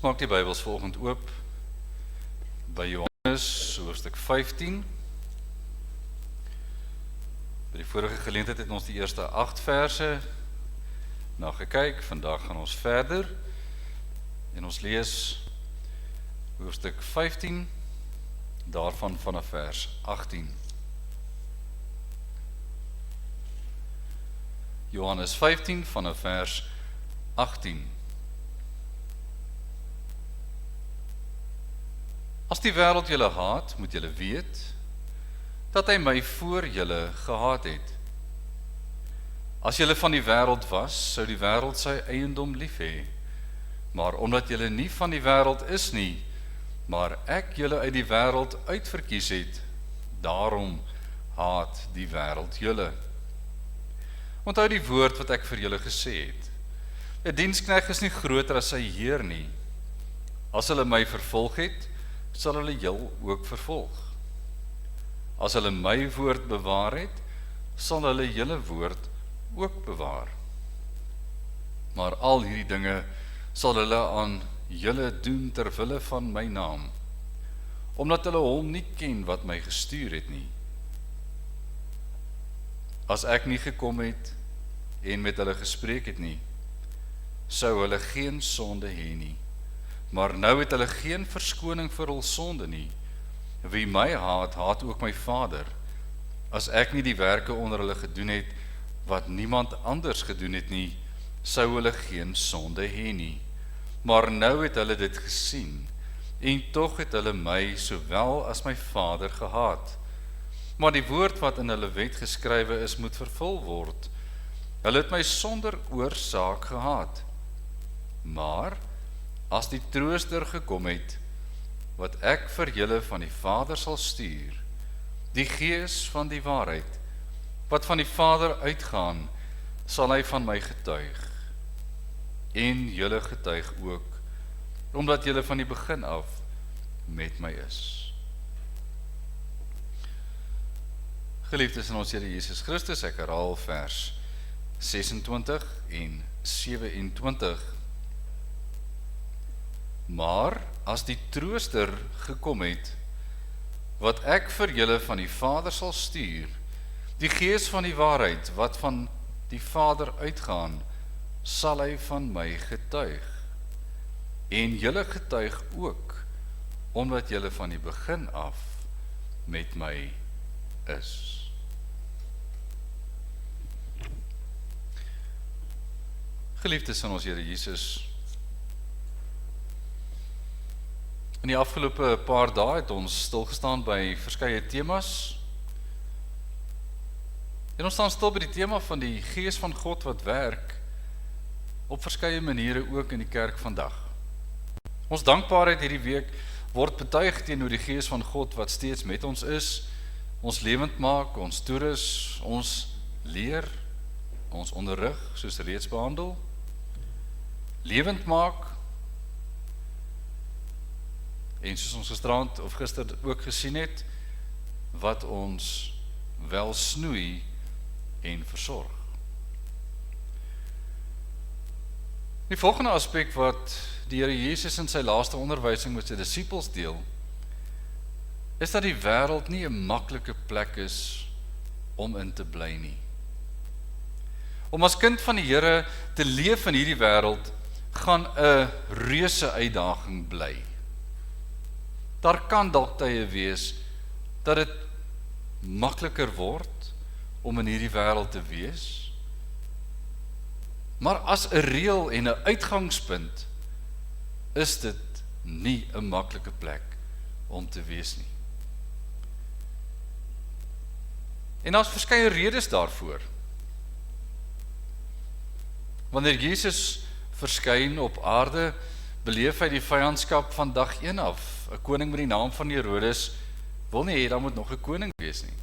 Maak die Bybels vanoggend oop by Johannes hoofstuk 15. By die vorige geleentheid het ons die eerste 8 verse na gekyk. Vandag gaan ons verder en ons lees hoofstuk 15, daarvan vanaf vers 18. Johannes 15 vanaf vers 18. As die wêreld julle haat, moet julle weet, dat hy my voor julle gehaat het. As julle van die wêreld was, sou die wêreld sy eiendom lief hê. Maar omdat julle nie van die wêreld is nie, maar ek julle uit die wêreld uitverkies het, daarom haat die wêreld julle. Onthou die woord wat ek vir julle gesê het. 'n Diensknegt is nie groter as sy heer nie. As hulle my vervolg het, sal hulle julle ook vervolg. As hulle my woord bewaar het, sal hulle julle woord ook bewaar. Maar al hierdie dinge sal hulle aan julle doen ter wille van my naam, omdat hulle hom nie ken wat my gestuur het nie. As ek nie gekom het en met hulle gespreek het nie, sou hulle geen sonde hê nie. Maar nou het hulle geen verskoning vir hul sonde nie. Wie my haat, haat ook my Vader. As ek nie die werke onder hulle gedoen het, wat niemand anders gedoen het nie, sou hulle geen sonde hê nie. Maar nou het hulle dit gesien, en tog het hulle my sowel as my Vader gehaat. Maar die woord wat in hulle wet geskrywe is, moet vervul word. Hulle het my sonder oorsaak gehaat. Maar as die Trooster gekom het, wat ek vir julle van die Vader sal stuur, die Gees van die waarheid, wat van die Vader uitgaan, sal hy van my getuig. En julle getuig ook, omdat julle van die begin af met my is. Geliefdes in ons Here Jesus Christus, ek herhaal vers 26 en 27. Maar as die Trooster gekom het, wat ek vir julle van die Vader sal stuur, die Gees van die waarheid, wat van die Vader uitgaan, sal hy van my getuig. En julle getuig ook, omdat julle van die begin af met my is. Geliefdes in ons Here Jesus, in die afgelope paar dae het ons stilgestaan by verskeie temas. En ons staan stil by die tema van die Gees van God wat werk op verskeie maniere ook in die kerk vandag. Ons dankbaarheid hierdie week word betuig teenoor die Gees van God wat steeds met ons is, ons lewend maak, ons toerus, ons leer, ons onderrig, soos reeds behandel, lewend maak, en soos ons gisterand of gister ook gesien het, wat ons wel snoei en versorg. Die volgende aspek wat die Here Jesus in sy laaste onderwysing met sy disippels deel, is dat die wêreld nie 'n maklike plek is om in te bly nie. Om as kind van die Here te leef in hierdie wêreld, gaan 'n reuse uitdaging bly. Daar kan dalk tye wees dat dit makliker word om in hierdie wêreld te wees. Maar as 'n reël en 'n uitgangspunt is dit nie 'n maklike plek om te wees nie. En daar's verskeie redes daarvoor. Wanneer Jesus verskyn op aarde, beleef hy die vyandskap van dag 1 af. 'n Koning met die naam van Herodes wil nie hê daar moet nog 'n koning wees nie.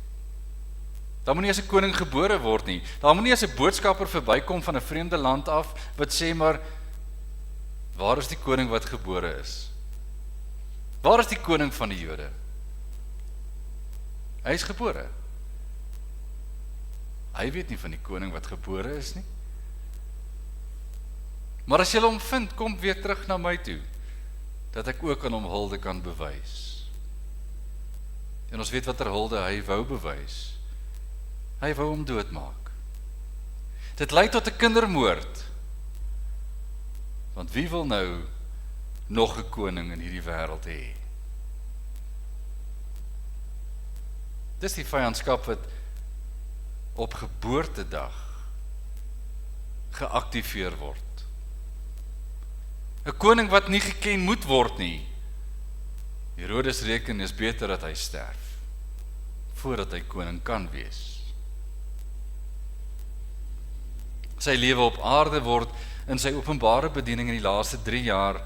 Daar moet nie as 'n koning gebore word nie. Daar moet nie as 'n boodskapper verbykom van 'n vreemde land af wat sê maar, waar is die koning wat gebore is? Waar is die koning van die Jode? Hy is gebore. Hy weet nie van die koning wat gebore is nie. Maar as jy hom vind, kom weer terug na my toe. dat ek ook aan hom hulde kan bewys. En ons weet watter hulde hy wou bewys. Hy wou hom doodmaak. Dit lei tot 'n kindermoord. Want wie wil nou nog 'n koning in hierdie wêreld hê? Dis die vyandskap wat op geboortedag geaktiveer word. 'n Koning wat nie geken moet word nie. Herodes reken is beter dat hy sterf, voordat hy koning kan wees. Sy lewe op aarde word in sy openbare bediening in die laaste 3 jaar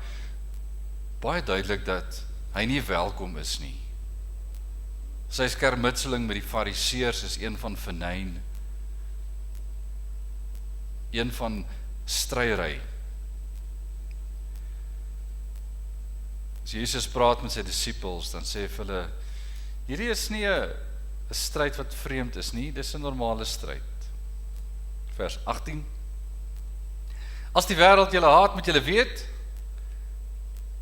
baie duidelik dat hy nie welkom is nie. Sy skermutseling met die fariseërs is een van venyn, een van stryery. As Jesus praat met sy disippels, dan sê hy vir hulle, hierdie is nie 'n stryd wat vreemd is nie, dis 'n normale stryd. Vers 18. As die wêreld julle haat, moet julle weet,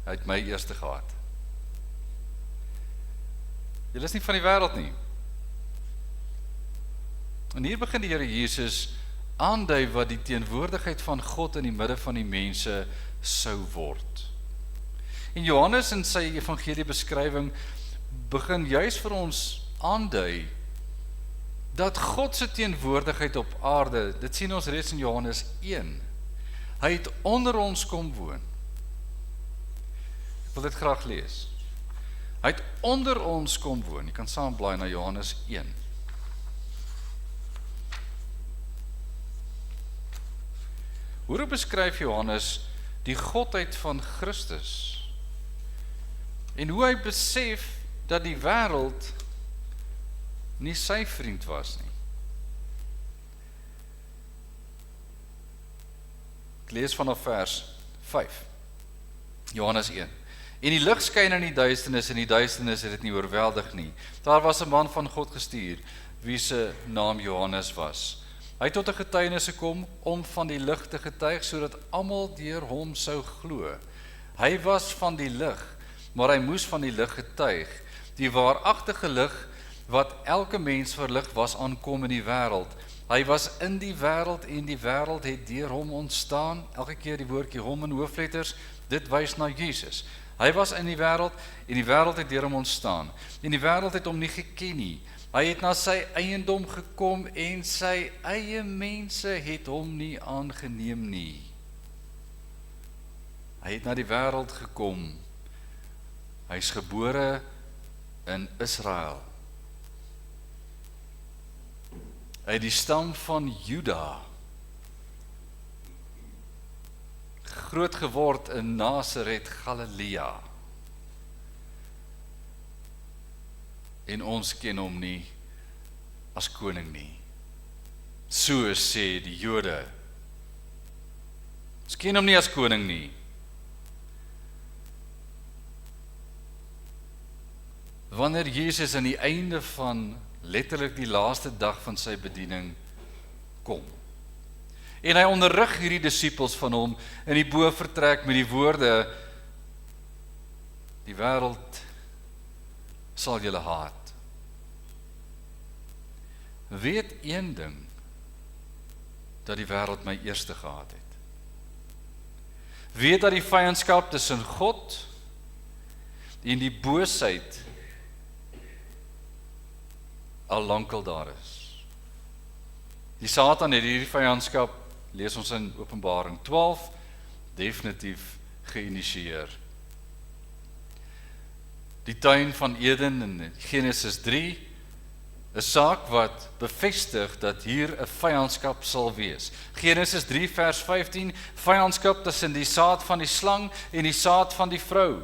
hy het my eerste gehaat. Julle is nie van die wêreld nie. En hier begin die Here Jesus aandui wat die teenwoordigheid van God in die midde van die mense sou word. En Johannes in sy evangelie beskrywing begin juis vir ons aandui dat God se teenwoordigheid op aarde, dit sien ons reeds in Johannes 1, hy het onder ons kom woon. Ek wil dit graag lees. Hy het onder ons kom woon. Jy kan saam blaai na Johannes 1. Hoe beskryf Johannes die godheid van Christus? En hoe hy besef dat die wêreld nie sy vriend was nie. Ek lees vanaf vers 5. Johannes 1. En die lig skyn in die duisternis, en die duisternis het dit nie oorweldig nie. Daar was 'n man van God gestuur, wie se naam Johannes was. Hy het tot 'n getuienis gekom om van die lig te getuig, sodat almal deur hom sou glo. Hy was van die lig, maar hy moes van die lig getuig. Die waaragtige lig wat elke mens verlig was aankom in die wêreld. Hy was in die wêreld en die wêreld het deur hom ontstaan. Elke keer die woordjie hom in hoofletters, dit wys na Jesus. Hy was in die wêreld en die wêreld het deur hom ontstaan. En die wêreld het hom nie geken nie. Hy het na sy eiendom gekom en sy eie mense het hom nie aangeneem nie. Hy het na die wêreld gekom. Hy is gebore in Israel. Uit die stam van Juda. Groot geword in Nasaret, Galilea. En ons ken hom nie as koning nie. So sê die Jode. Ons ken hom nie as koning nie. Wanneer Jesus aan die einde van letterlik die laaste dag van sy bediening kom. En hy onderrig hierdie disippels van hom in die bovertrek met die woorde, die wêreld sal julle haat. Weet een ding, dat die wêreld my eerste gehaat het. Weet dat die vyandskap tussen God en die boosheid al lankal daar is. Die Satan het hierdie vyandskap, lees ons in Openbaring 12, definitief geïnisieer. Die tuin van Eden in Genesis 3, 'n saak wat bevestig dat hier 'n vyandskap sal wees. Genesis 3 vers 15, vyandskap tussen die saad van die slang en die saad van die vrou.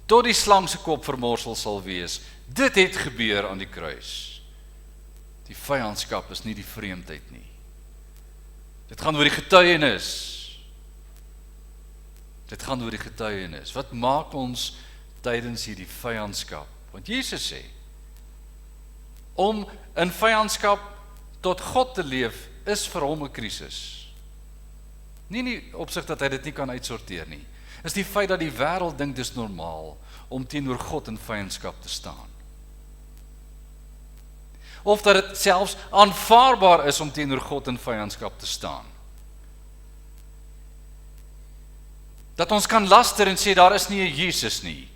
Tot die slang se kop vermorsel sal wees. Dit het gebeur aan die kruis. Die vyandskap is nie die vreemdheid nie. Dit gaan oor die getuienis. Dit gaan oor die getuienis. Wat maak ons tydens hierdie vyandskap? Want Jesus sê, om in vyandskap tot God te leef, is vir hom 'n krisis. Nie in die opsig dat hy dit nie kan uitsorteer nie, is die feit dat die wêreld dink dis normaal om teenoor God in vyandskap te staan. Of dat dit selfs aanvaarbaar is om teenoor God in vyandskap te staan. Dat ons kan laster en sê daar is nie 'n Jesus nie.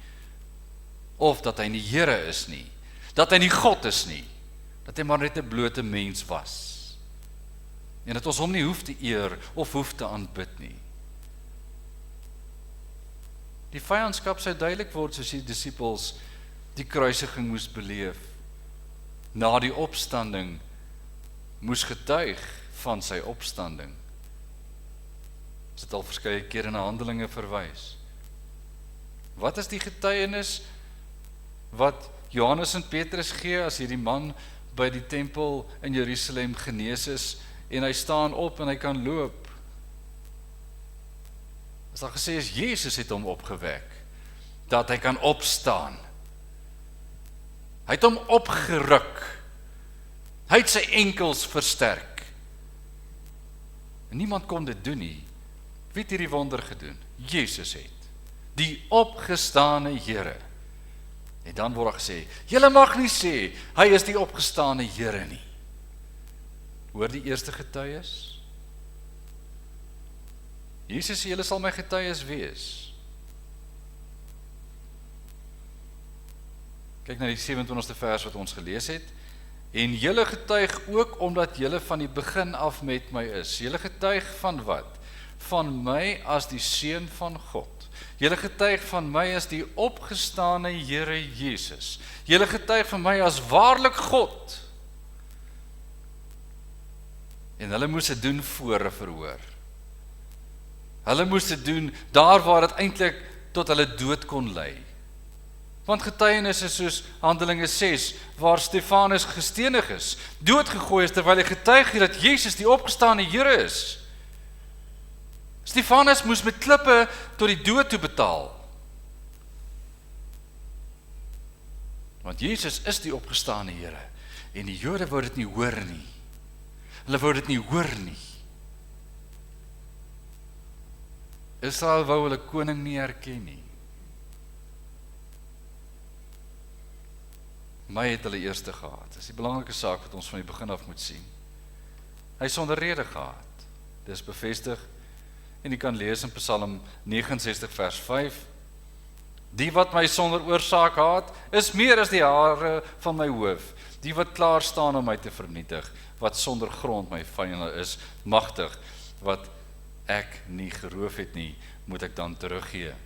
Of dat hy nie Here is nie. Dat hy nie God is nie. Dat hy maar net 'n blote mens was. En dat ons hom nie hoef te eer of hoef te aanbid nie. Die vyandskap sou duidelik word soos die disippels die kruisiging moes beleef. Na die opstanding moes getuig van sy opstanding. Ons het al verskeie kere na Handelinge verwys. Wat is die getuienis wat Johannes en Petrus gee as hierdie man by die tempel in Jerusalem genees is en hy staan op en hy kan loop? As daar gesê is, Jesus het hom opgewek, dat hy kan opstaan. Hy het hom opgeruk. Hy het sy enkels versterk. En niemand kon dit doen nie. Wie het hierdie wonder gedoen? Jesus het. Die opgestane Here. En dan word gesê, julle mag nie sê, hy is die opgestane Here nie. Hoor die eerste getuies? Jesus sê, julle sal my getuies wees. Kyk na die 27ste vers wat ons gelees het. En julle getuig ook omdat julle van die begin af met my is. Julle getuig van wat? Van my as die Seun van God. Julle getuig van my as die opgestane Here Jesus. Julle getuig van my as waarlik God. En hulle moes dit doen voor 'n verhoor. Hulle moes dit doen daar waar dit eintlik tot hulle dood kon lei. Want getuienis is soos Handelinge 6, waar Stefanus gestenig is, doodgegooi is terwyl hy getuig het dat Jesus die opgestane Here is. Stefanus moes met klippe tot die dood toe betaal. Want Jesus is die opgestane Here. En die Jode wou dit nie hoor nie. Hulle wou dit nie hoor nie. Israel wou hulle koning nie erken nie. My het hulle eerste gehad. Dis die belangrike saak wat ons van die begin af moet sien. Hy het sonder rede gehad. Dis bevestig en jy kan lees in Psalm 69 vers 5. Die wat my sonder oorsaak haat, is meer as die hare van my hoof. Die wat klaar staan om my te vernietig, wat sonder grond my vyande is, magtig, wat ek nie geroof het nie, moet ek dan teruggee.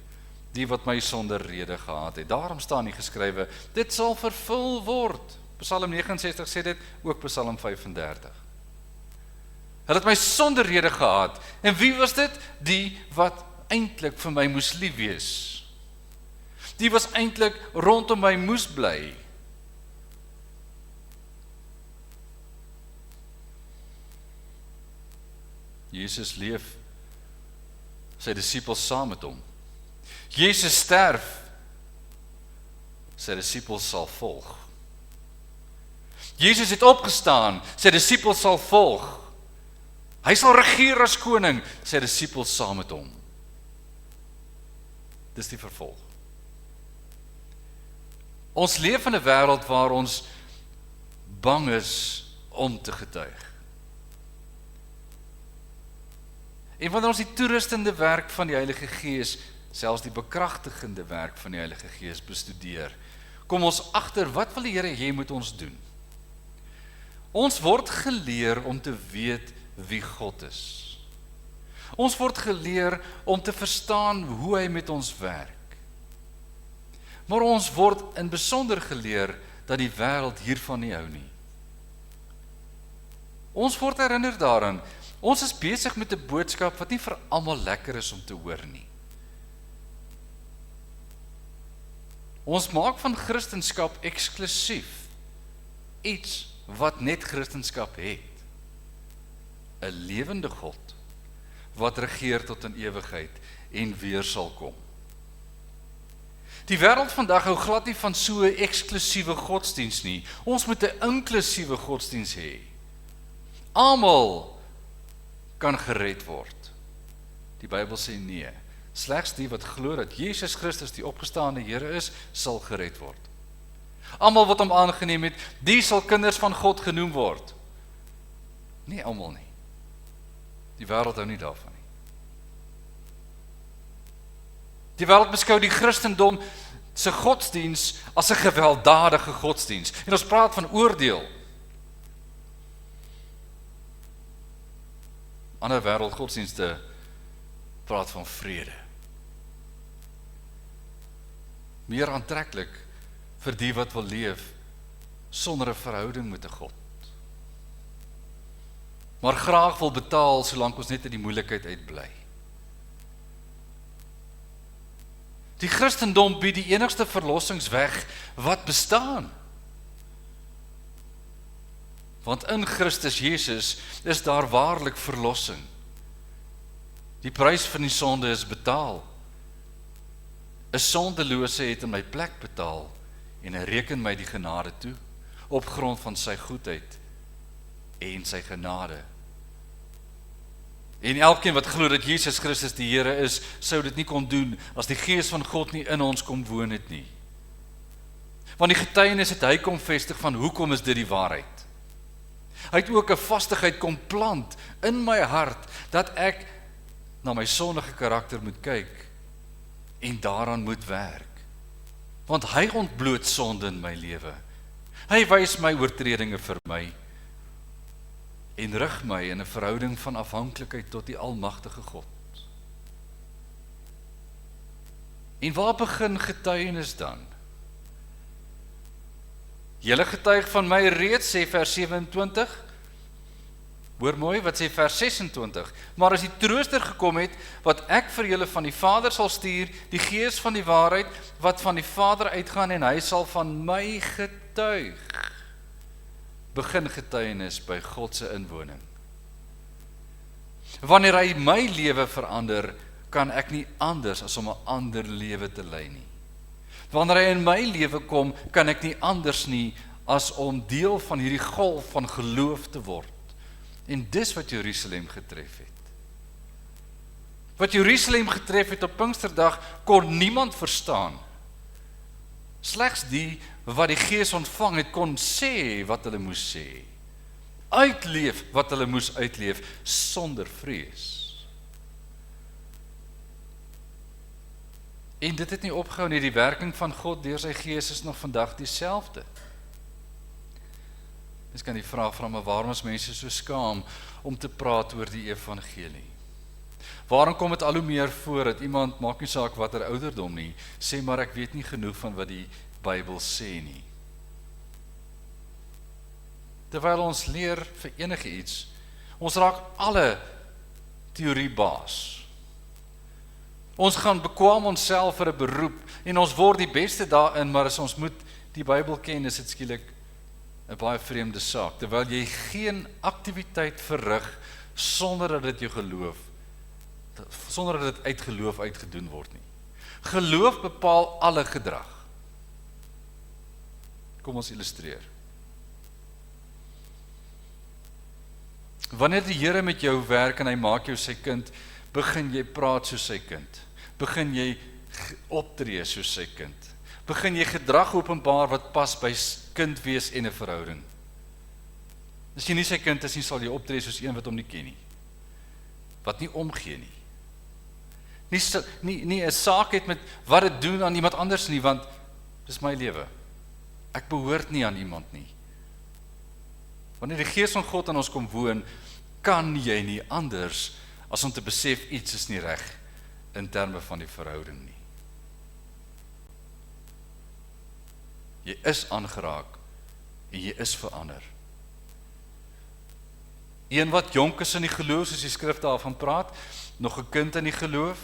Die wat my sonder rede gehaat het. Daarom staan nie geskrywe, dit sal vervul word. Psalm 69 sê dit, ook Psalm 35. Hulle het my sonder rede gehaat. En wie was dit? Die wat eintlik vir my moes lief wees. Die was eintlik rondom my moes bly. Jesus leef, sy disippels saam met hom. Jesus sterf, sy disippels sal volg. Jesus het opgestaan, sy disippels sal volg. Hy sal regeer as koning, sy disippels saam met hom. Dis die vervolg. Ons leef in 'n wêreld waar ons bang is om te getuig. En wanneer ons die toerustende werk van die Heilige Gees, selfs die bekragtigende werk van die Heilige Gees bestudeer, kom ons agter, wat wil die Here hê moet ons doen? Ons word geleer om te weet wie God is. Ons word geleer om te verstaan hoe hy met ons werk. Maar ons word in besonder geleer dat die wêreld hiervan nie hou nie. Ons word herinner daaraan, ons is besig met 'n boodskap wat nie vir almal lekker is om te hoor nie. Ons maak van Christendom eksklusief, iets wat net Christendom het. 'n lewende God, wat regeer tot in ewigheid en weer sal kom. Die wêreld vandag hou glad nie van so 'n eksklusiewe godsdiens nie. Ons moet 'n inklusiewe godsdiens hê. Almal kan gered word. Die Bybel sê nee, Slegs die wat glo dat Jesus Christus die opgestaane Here is, sal gered word. Almal wat hom aangeneem het, die sal kinders van God genoem word. Nie almal nie. Die wêreld hou nie daarvan nie. Die wêreld beskou die Christendom se godsdiens as 'n gewelddadige godsdiens. En ons praat van oordeel. Ander wêreldgodsdienste praat van vrede. Meer aantreklik vir die wat wil leef sonder 'n verhouding met 'n God. Maar graag wil betaal solank ons net uit die moeilikheid uitbly. Die Christendom bied die enigste verlossingsweg wat bestaan. Want in Christus Jesus is daar waarlik verlossing. Die prys van die sonde is betaal. 'n Sondelose het in my plek betaal en hy reken my die genade toe op grond van sy goedheid en sy genade. En elkeen wat glo dat Jesus Christus die Here is, sou dit nie kon doen as die Gees van God nie in ons kom woon het nie. Want die getuienis het hy kom vestig van hoekom is dit die waarheid. Hy het ook 'n vastigheid kom plant in my hart dat ek na my sondige karakter moet kyk en daaraan moet werk. Want hy ontbloot sonde in my lewe. Hy wys my oortredinge vir my en rig my in 'n verhouding van afhanklikheid tot die almagtige God. En waar begin getuienis dan? Julle getuig van my reeds, sê vers 27. Hoor mooi, wat sê vers 26? Maar as die trooster gekom het, wat ek vir julle van die Vader sal stuur, die Gees van die waarheid, wat van die Vader uitgaan en hy sal van my getuig. Begin getuienis by God se inwoning. Wanneer hy my lewe verander, kan ek nie anders as om 'n ander lewe te lei nie. Wanneer hy in my lewe kom, kan ek nie anders nie as om deel van hierdie golf van geloof te word. En dis wat Jerusalem getref het. Wat Jerusalem getref het op Pinksterdag, kon niemand verstaan. Slegs die wat die Gees ontvang het, kon sê wat hulle moes sê. Uitleef wat hulle moes uitleef, sonder vrees. En dit het nie opgehou nie, die werking van God deur sy Gees is nog vandag dieselfde. Mens kan die vraag vra, maar waarom is mense so skaam om te praat oor die evangelie? Waarom kom dit al hoe meer voor dat iemand, maak nie saak watter ouderdom nie, sê maar ek weet nie genoeg van wat die Bybel sê nie. Terwyl ons leer vir enige iets, ons raak alle teoriebaas. Ons gaan bekwam onsself vir 'n beroep en ons word die beste daarin, maar as ons moet die Bybel ken, is dit skielik 'n baie vreemde saak, terwyl jy geen aktiwiteit verrig sonder dat dit jou geloof, sonder dat dit uit geloof uitgedoen word nie. Geloof bepaal alle gedrag. Kom ons illustreer. Wanneer die Here met jou werk en hy maak jou sy kind, begin jy praat soos sy kind. Begin jy optree soos sy kind. Begin jy gedrag openbaar wat pas by kind wees en 'n verhouding. As jy nie sy kind is nie, sal jy optree soos een wat hom nie ken nie. Wat nie omgee nie. Nie 'n saak het met wat dit doen aan iemand anders nie, want dis my lewe. Ek behoort nie aan iemand nie. Wanneer die Gees van God in ons kom woon, kan jy nie anders as om te besef iets is nie reg in terme van die verhouding nie. Jy is aangeraak en jy is verander. Een wat jonk is in die geloof, soos die skrif daarvan praat, nog 'n kind in die geloof,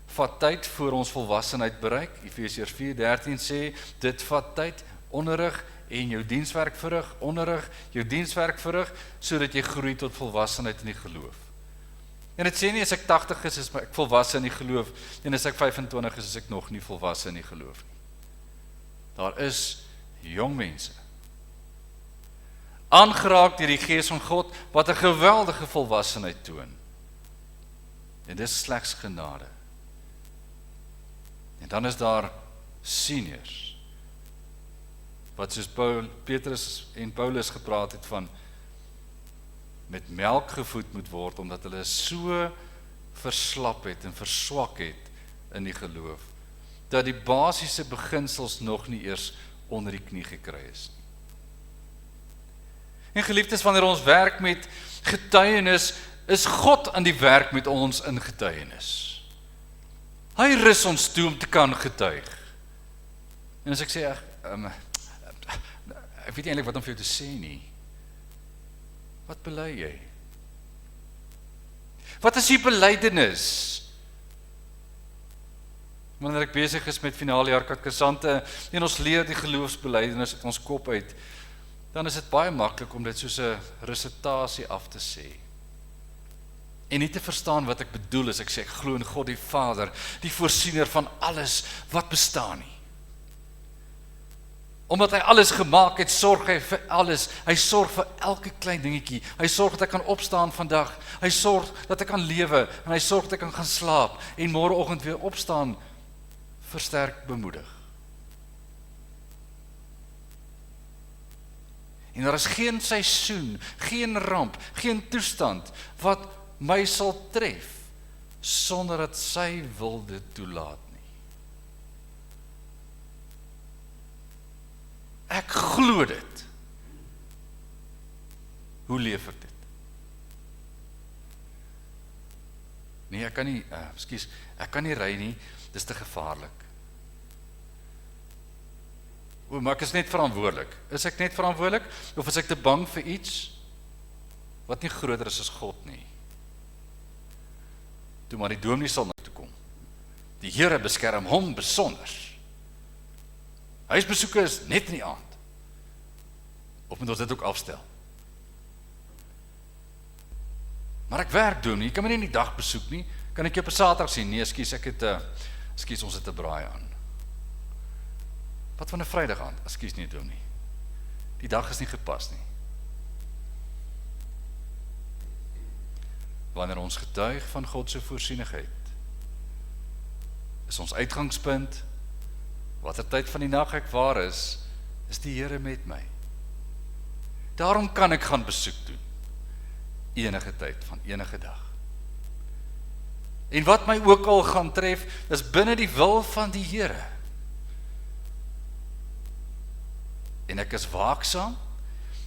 vat tyd voor ons volwassenheid bereik. Efesiërs 4:13 sê, dit vat tyd, onderrig en jou dienswerk verrig, onderrig, jou dienswerk verrig, sodat jy groei tot volwassenheid in die geloof. En dit sê nie as ek 80 is ek volwasse in die geloof, en as ek 25 is ek nog nie volwasse in die geloof nie. Daar is jong mense, aangeraak deur die Gees van God, wat 'n geweldige volwassenheid toon. En dis slegs genade. En dan is daar seniors, wat soos Petrus en Paulus gepraat het van, met melk gevoed moet word, omdat hulle so verslap het en verswak het in die geloof, dat die basiese beginsels nog nie eers onder die knie gekry is nie. En geliefdes, wanneer ons werk met getuienis, is God aan die werk met ons in getuienis. Hy rus ons toe om te kan getuig. En as ek sê, ek weet nie eintlik wat om vir jou te sê nie. Wat bely jy? Wat is die belydenis? Wanneer ek besig is met finalejaar katkesante en ons leer die geloofsbelydenis uit ons kop uit, dan is dit baie maklik om dit soos 'n resitasie af te sê. En nie te verstaan wat ek bedoel as ek sê, ek glo in God die Vader, die voorsiener van alles wat bestaan nie. Omdat hy alles gemaak het, sorg hy vir alles. Hy sorg vir elke klein dingetjie. Hy sorg dat ek kan opstaan vandag. Hy sorg dat ek kan lewe. En hy sorg dat ek kan gaan slaap. En môreoggend weer opstaan, versterk, bemoedig. En daar is geen seisoen, geen ramp, geen toestand wat my sal tref, sonder dat sy wil dit toelaat nie. Ek glo dit. Hoe leef ek dit? Nee, ek kan nie, ek kan nie ry nie, dis te gevaarlik. Maar ek is net verantwoordelik. Is ek net verantwoordelik, of is ek te bang vir iets wat nie groter is as God nie? Toe maar die dominee sal nou toe kom. Die Here beskerm hom besonder. Huisbesoeke is net in die aand. Of moet ons dit ook afstel? Maar ek werk dominee, jy kan my nie in die dag besoek nie. Kan ek jou op 'n Saterdag sien? Nee, ekskuus, ons het 'n braai aan. Wat van 'n Vrydag aan? Ekskuus nie, dominee. Die dag is nie gepas nie. Wanneer ons getuig van God se voorsienigheid, is ons uitgangspunt, watter tyd van die nag ek waar is die Here met my. Daarom kan ek gaan besoek doen, enige tyd van enige dag. En wat my ook al gaan tref, is binne die wil van die Here. En ek is waaksaam,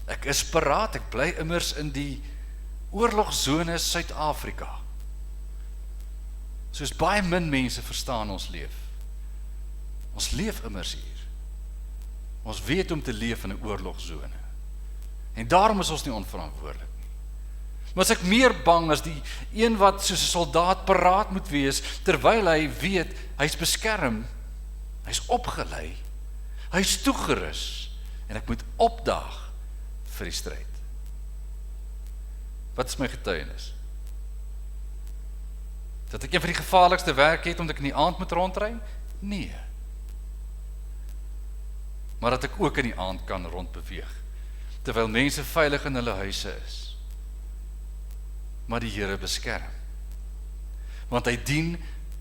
ek is paraat, ek bly immers in die oorlogszone Suid-Afrika. Soos baie min mense verstaan ons leef. Ons leef immers hier. Ons weet om te leef in 'n oorlogszone. En daarom is ons nie onverantwoordelik nie. Maar as ek meer bang as die een wat soos 'n soldaat paraat moet wees, terwyl hy weet, hy's beskerm, hy's opgelei, hy's toegerus, en ek moet opdaag vir die stryd. Wat is my getuienis? Dat ek een van die gevaarlikste werk het, omdat ek in die aand moet rondry? Nee. Maar dat ek ook in die aand kan rondbeweeg, terwyl mense veilig in hulle huise is. Maar die Here beskerm. Want hy dien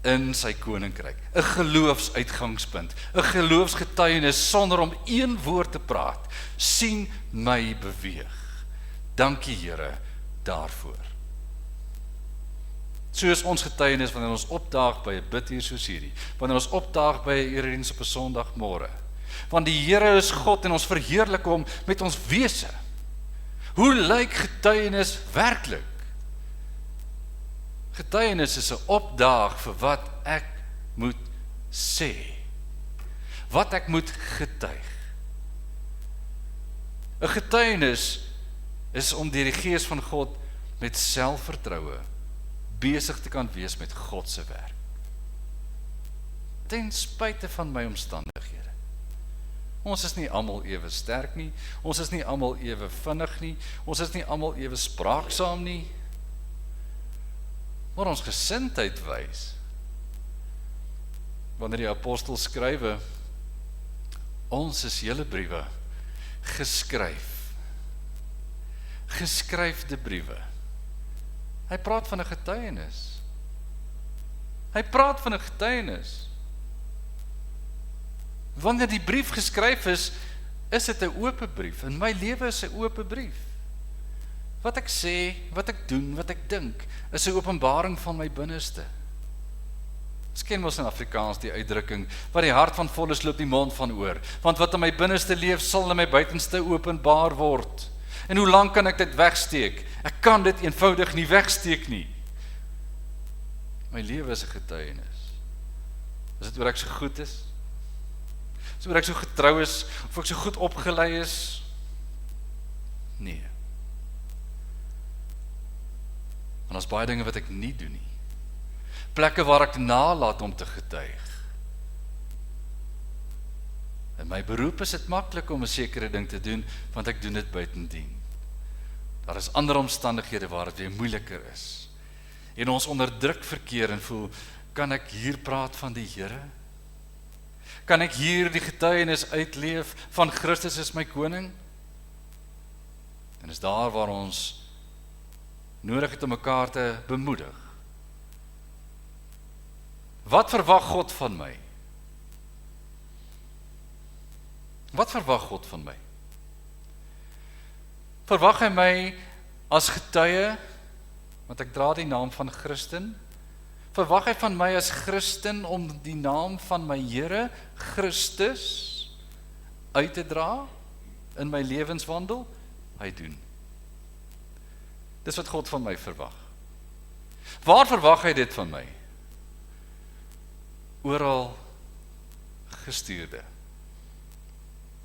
in sy koninkryk. 'n Geloofsuitgangspunt, 'n geloofsgetuienis sonder om een woord te praat. Sien my beweeg. Dankie Here daarvoor. So is ons getuienis wanneer ons opdaag by 'n biduur soos hierdie, wanneer ons opdaag by 'n erediens op 'n Sondagmôre. Want die Here is God en ons verheerlik hom met ons wese. Hoe lyk getuienis werklik? Getuienis is 'n opdaag vir wat ek moet sê. Wat ek moet getuig. 'n Getuienis is om deur die Gees van God met selfvertroue besig te kan wees met God se werk. Ten spyte van my omstandighede. Ons is nie almal ewe sterk nie, ons is nie almal ewe vinnig nie, ons is nie almal ewe spraaksaam nie, maar ons gesindheid wys. Wanneer die apostel skrywe, ons is julle briewe geskryfde briewe. Hy praat van 'n getuienis. Wanneer die brief geskryf is dit 'n oop brief. In my lewe is 'n oop brief. Wat ek sê, wat ek doen, wat ek dink, is 'n openbaring van my binneste. Ons ken mos in Afrikaans die uitdrukking, wat die hart van vol is, loop die mond van oor. Want wat in my binneste leef, sal in my buitenste openbaar word. En hoe lank kan ek dit wegsteek? Ek kan dit eenvoudig nie wegsteek nie. My lewe is 'n getuienis. Is dit oor ek so goed is? Is dit oor ek so getrou is? Of ek so goed opgelei is? Nee. Want daar's baie dinge wat ek nie doen nie. Plekke waar ek nalat om te getuig. In my beroep is dit maklik om 'n sekere ding te doen, want ek doen dit buitendien. Daar is ander omstandighede waar dit weer moeiliker is. En ons onderdruk verkeer en voel, kan ek hier praat van die Here? Kan ek hier die getuienis uitleef van Christus is my koning? En is daar waar ons nodig het om mekaar te bemoedig. Wat verwag God van my? Wat verwag God van my? Verwag hy my as getuie, want ek dra die naam van Christen? Verwag hy van my as Christen om die naam van my Here, Christus, uit te dra in my lewenswandel? Hy doen. Dis wat God van my verwag. Waar verwag hy dit van my? Oral gestuurde.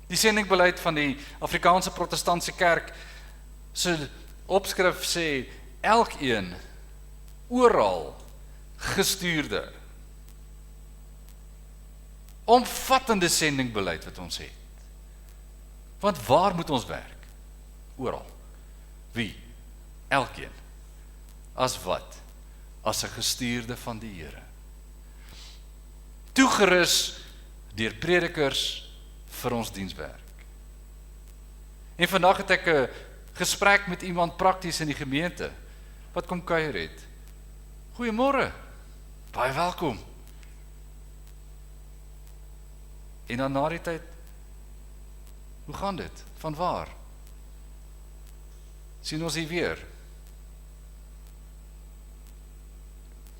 Die sendingbeleid van die Afrikaanse Protestantse Kerk se opskrif sê, elkeen, oral gestuurde. Omvattende sendingbeleid wat ons het. Want waar moet ons werk? Oral. Wie? Elkeen. As wat? As 'n gestuurde van die Here. Toegerus deur predikers vir ons dienswerk. En vandag het ek 'n gesprek met iemand prakties in die gemeente, wat kom kuier het. Goeiemôre, baie welkom. En dan na die tyd, hoe gaan dit? Van waar? Sien ons hier weer?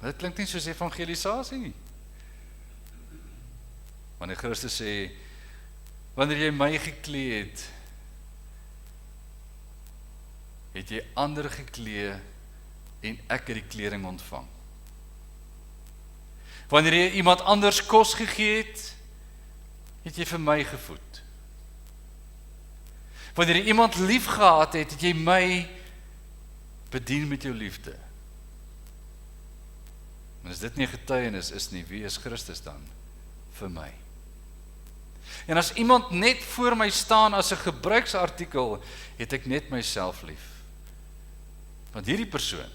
Maar dit klink nie soos evangelisasie nie. Wanneer Christus sê, wanneer jy my geklee het, het jy ander geklee en ek het die kleding ontvang. Wanneer jy iemand anders kos gegee het jy vir my gevoed. Wanneer jy iemand lief gehad het jy my bedien met jou liefde. En as dit nie getuienis is nie, wie is Christus dan vir my? En as iemand net voor my staan as 'n gebruiksartikel, het ek net myself lief. Want hierdie persoon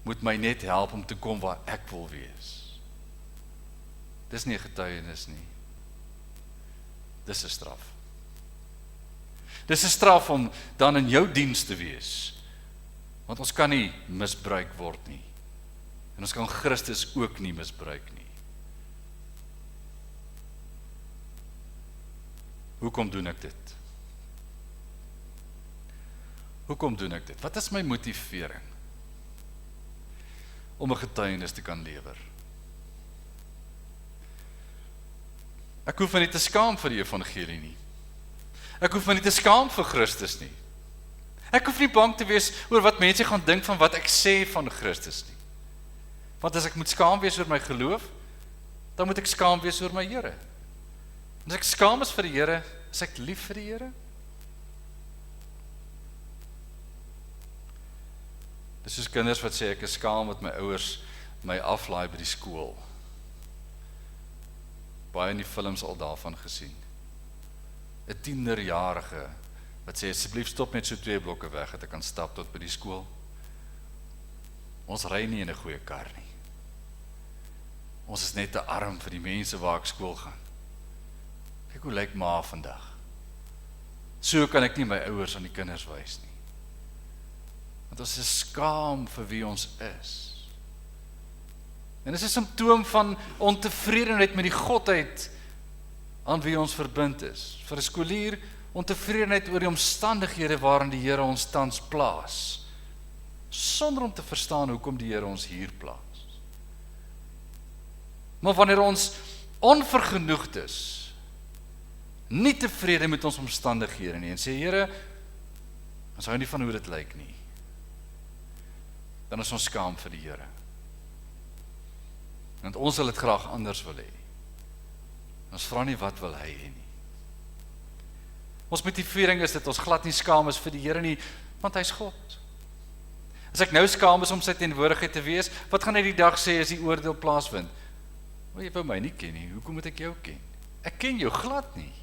moet my net help om te kom waar ek wil wees. Dis nie 'n getuienis nie. Dis 'n straf. Dis 'n straf om dan in jou diens te wees. Want ons kan nie misbruik word nie. En ons kan Christus ook nie misbruik nie. Hoekom doen ek dit? Hoekom doen ek dit? Wat is my motivering om 'n getuienis te kan lewer? Ek hoef my nie te skaam vir die evangelie nie. Ek hoef my nie te skaam vir Christus nie. Ek hoef nie bang te wees oor wat mense gaan dink van wat ek sê van Christus nie. Want as ek moet skaam wees oor my geloof, dan moet ek skaam wees oor my Here. En as ek skaam is vir die Here, is ek lief vir die Here? Dis soos kinders wat sê ek is skaam wat my ouers my aflaai by die skool. Baie in die films al daarvan gesien. 'n tienerjarige wat sê asseblief stop net so 2 blokke weg dat ek kan stap tot by die skool. Ons ry nie in 'n goeie kar nie. Ons is net te arm vir die mense waar ek skool gaan. Kyk hoe lyk ma vandag. So kan ek nie my ouers aan die kinders wys nie. Want ons is skaam vir wie ons is. En dit is 'n simptoom van ontevredenheid met die godheid aan wie ons verbind is. Vir 'n skoolier ontevredenheid oor die omstandighede waarin die Here ons tans plaas, sonder om te verstaan hoekom die Here ons hier plaas. Maar wanneer ons onvergenoegd is, nie tevrede met ons omstandighede nie, en sê, Here, ons hou nie van hoe dit lyk nie, dan is ons skaam vir die Here. Want ons wil dit graag anders wil hê. Ons vra nie wat wil hy hê nie. Ons motivering is dat ons glad nie skaam is vir die Here nie, want hy is God. As ek nou skaam is om sy teenwoordigheid te wees, wat gaan hy die dag sê as die oordeel plaasvind? Jy wou my nie ken nie, hoekom moet ek jou ken? Ek ken jou glad nie.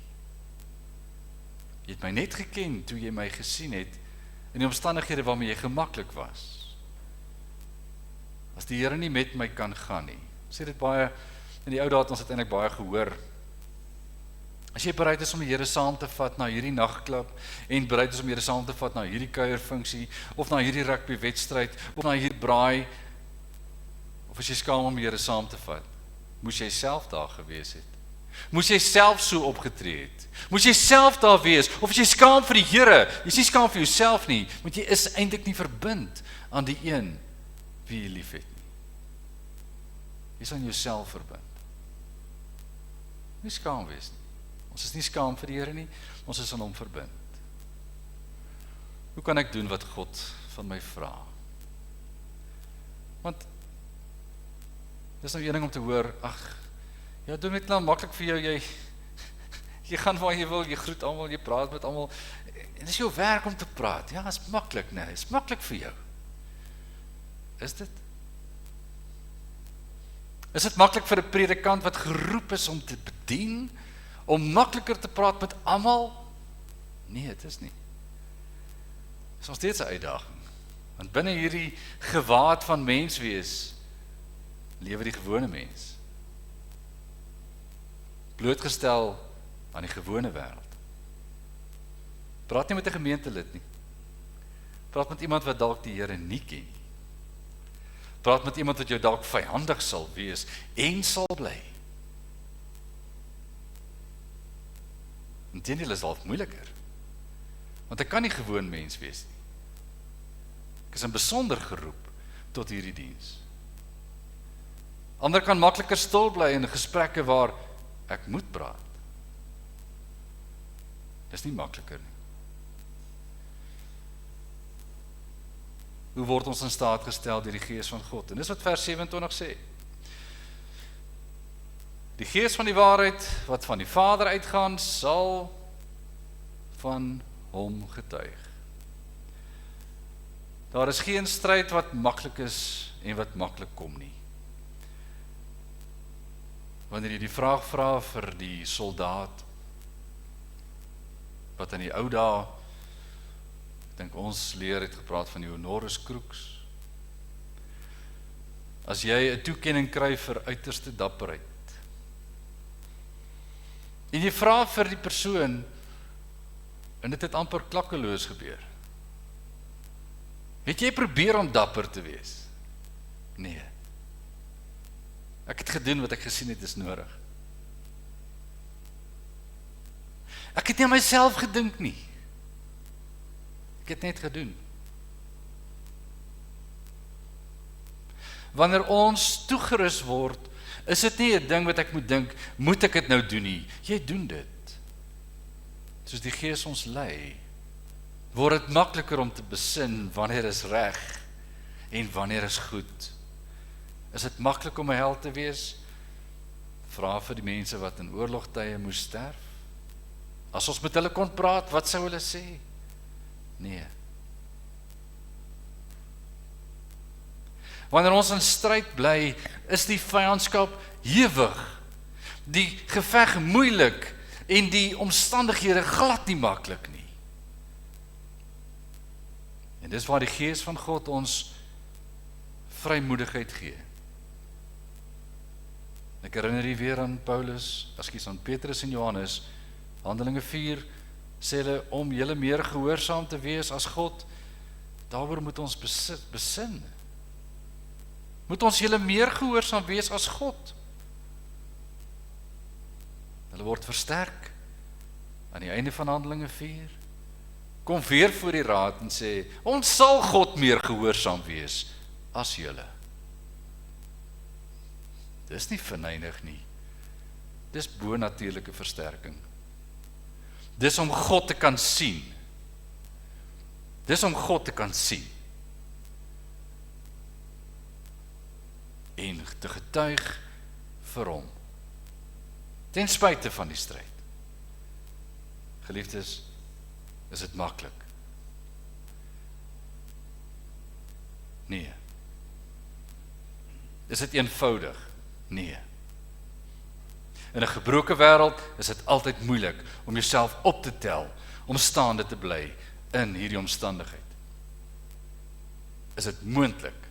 Jy het my net geken toe jy my gesien het in die omstandighede waarmee jy gemaklik was. As die Here nie met my kan gaan nie. Sê dit baie, in die ou dae het ons uiteindelik baie gehoor. As jy bereid is om die Here saam te vat na hierdie nagklub, en bereid is om die Here saam te vat na hierdie kuierfunksie, of na hierdie rugbywedstryd, of na hierdie braai, of as jy skaam om die Here saam te vat, moes jy self daar gewees het. Moes jy self so opgetree het. Moes jy self daar wees, of as jy skaam vir die Here, jy is nie skaam vir jouself nie, want jy is eintlik nie verbind aan die een wie jy lief het nie. Jy is aan jouself verbind. Nie skaam wees nie. Ons is nie skaam vir die Here nie, ons is aan hom verbind. Hoe kan ek doen wat God van my vra? Want dis nou een ding om te hoor, ag, ja, doen dit nou maklik vir jou, jy gaan waar jy wil, jy groet almal, jy praat met almal, en dis jou werk om te praat, ja, is maklik, nee, is maklik vir jou. Is dit? Is dit maklik vir 'n predikant wat geroep is om te bedien, om makliker te praat met almal? Nee, het is nie. Dit is nog steeds 'n uitdaging, want binne hierdie gewaad van mens wees, lewe die gewone mens. Blootgestel aan die gewone wêreld. Praat nie met 'n gemeentelid nie. Praat met iemand wat dalk die Here nie ken nie. Praat met iemand wat jou dalk vyandig sal wees en sal bly. Inteendeel is dalk moeiliker, want ek kan nie gewoon mens wees nie. Ek is in besonder geroep tot hierdie diens. Ander kan makliker stil bly in gesprekke waar ek moet praat. Dis nie makliker nie. Hoe word ons in staat gestel deur die Gees van God? En dis wat vers 27 sê. Die Gees van die waarheid, wat van die Vader uitgaan, sal van hom getuig. Daar is geen stryd wat maklik is en wat maklik kom nie. Wanneer jy die vraag vra vir die soldaat, wat in die ou dae, ek dink ons leer het gepraat van die honoris crux. As jy 'n toekenning kry vir uiterste dapperheid, en jy vra vir die persoon, en dit het amper klakkeloos gebeur. Het jy probeer om dapper te wees? Nee. Ek het gedoen wat ek gesien het is nodig. Ek het nie aan myself gedink nie. Ek het net gedoen. Wanneer ons toegerus word, is dit nie 'n ding wat ek moet dink, moet ek dit nou doen nie. Jy doen dit. Soos die Gees ons lei, word dit makliker om te besin wanneer is reg en wanneer is goed. Is dit maklik om 'n held te wees? Vra vir die mense wat in oorlogtye moes sterf. As ons met hulle kon praat, wat sou hulle sê? Nee. Wanneer ons in stryd bly, is die vyandskap hewig, die geveg moeilik en die omstandighede glad nie maklik nie. En dis waar die Gees van God ons vrymoedigheid gee. Ek herinner jy weer aan aan Petrus en Johannes, Handelinge 4, sê hulle, om julle meer gehoorsaam te wees as God, daaroor moet ons besin. Moet ons julle meer gehoorsaam wees as God. Hulle word versterk aan die einde van Handelinge 4. Kom weer voor die raad en sê, ons sal God meer gehoorsaam wees as julle. Dis nie verneig nie. Dis bonatuurlike versterking. Dis om God te kan sien. Dis om God te kan sien. En te getuig vir hom. Ten spyte van die stryd. Geliefdes, is dit maklik? Nee. Is dit eenvoudig? Nee. In 'n gebroke wêreld is dit altyd moeilik om jouself op te tel, om staande te bly in hierdie omstandigheid. Is dit moontlik?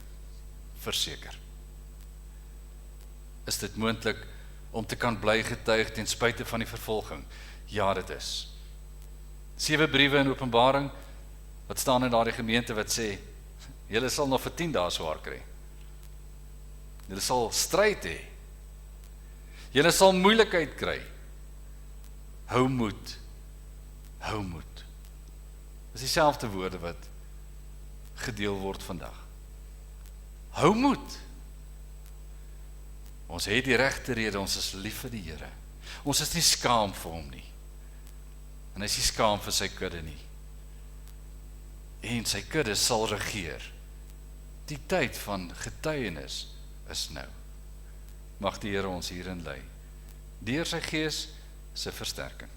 Verseker. Is dit moontlik om te kan bly getuig ten spyte van die vervolging? Ja, dit is. 7 briewe in Openbaring, wat staan in daardie gemeente wat sê, julle sal nog vir 10 dae swaar kry. Julle sal stryd hê. Julle sal moeilikheid kry. Hou moed. Hou moed. Dis dieselfde woorde wat gedeel word vandag. Hou moed. Ons het die regte rede, ons is lief vir die Here. Ons is nie skaam vir hom nie. En hy is nie skaam vir sy kudde nie. En sy kudde sal regeer. Die tyd van getuienis is nou. Mag die Here ons hierin lei. Deur sy Gees se versterking.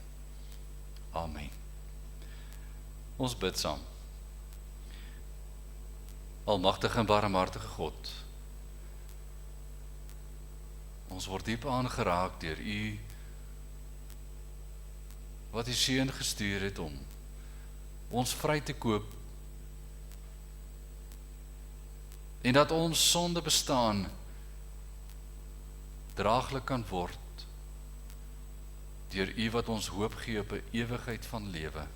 Amen. Ons bid saam. Almagtige en barmhartige God, ons word diep aangeraak deur U, wat U Seun gestuur het om ons vry te koop, en dat ons sonde bestaan draaglik kan word deur U wat ons hoop gee op 'n ewigheid van lewe.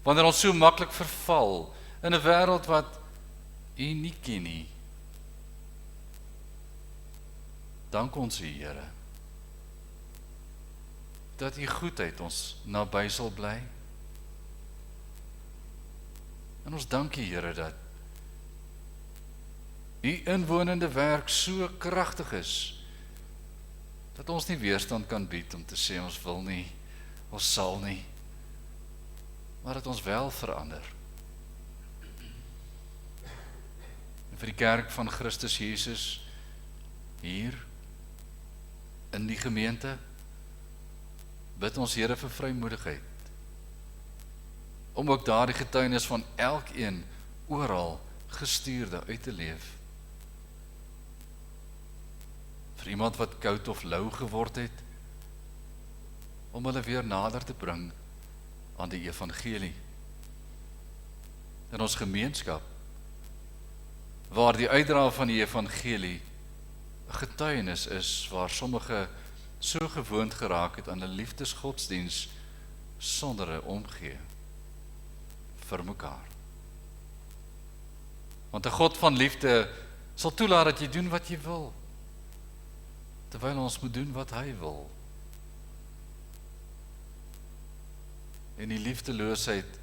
Wanneer ons so maklik verval in 'n wêreld wat U nie ken nie, dank ons U, Here, dat U goedheid ons naby sal bly. En ons dank U, Here, dat U inwonende werk so kragtig is, dat ons nie weerstand kan bied om te sê ons wil nie, ons sal nie, maar dat ons wel verander. En vir die kerk van Christus Jesus hier in die gemeente, bid ons Here vir vrymoedigheid, om ook daardie getuienis van elkeen oral gestuurde uit te leef. Vir iemand wat koud of lou geword het, om hulle weer nader te bring aan die evangelie. In ons gemeenskap, waar die uitdra van die evangelie 'n getuienis is, waar sommige so gewoond geraak het aan 'n liefdesgodsdiens sonder 'n omgee vir mekaar. Want 'n God van liefde sal toelaat dat jy doen wat jy wil, terwyl ons moet doen wat hy wil. En die liefdeloosheid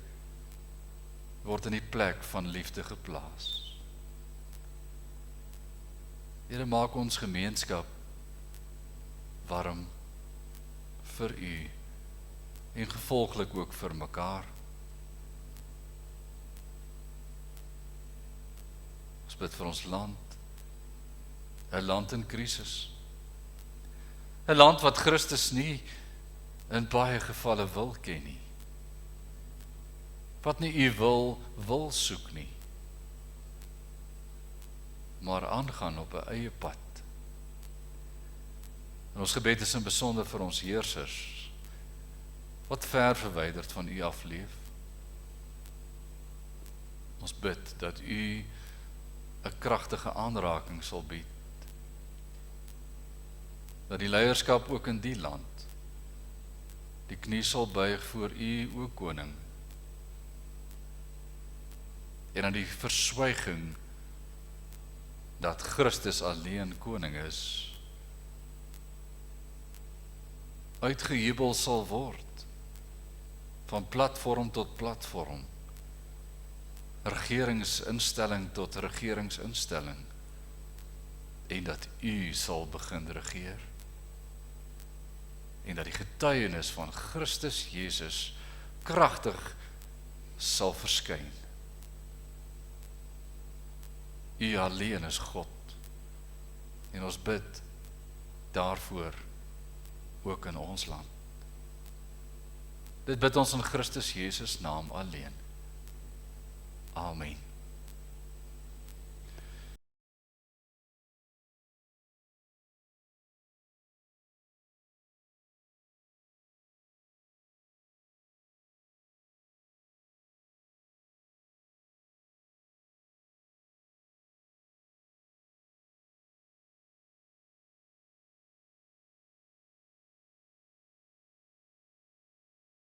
word in die plek van liefde geplaas. Here, maak ons gemeenskap warm vir U en gevolglik ook vir mekaar. Ons bid vir ons land, 'n land in krisis, 'n land wat Christus nie in baie gevalle wil ken nie, wat nie U wil soek nie, maar aangaan op 'n eie pad. En ons gebed is in besonder vir ons heersers, wat ver verwyderd van U afleef. Ons bid dat U 'n kragtige aanraking sal bied, dat die leierskap ook in die land die knie sal buig voor U, o Koning, en aan die verswyging dat Christus alleen koning is, uitgejubel sal word, van platform tot platform, regeringsinstelling tot regeringsinstelling, en dat U sal begin regeer, en dat die getuienis van Christus Jesus kragtig sal verskyn. U alleen is God, en ons bid daarvoor ook in ons land. Dit bid ons in Christus Jesus naam alleen. Amen.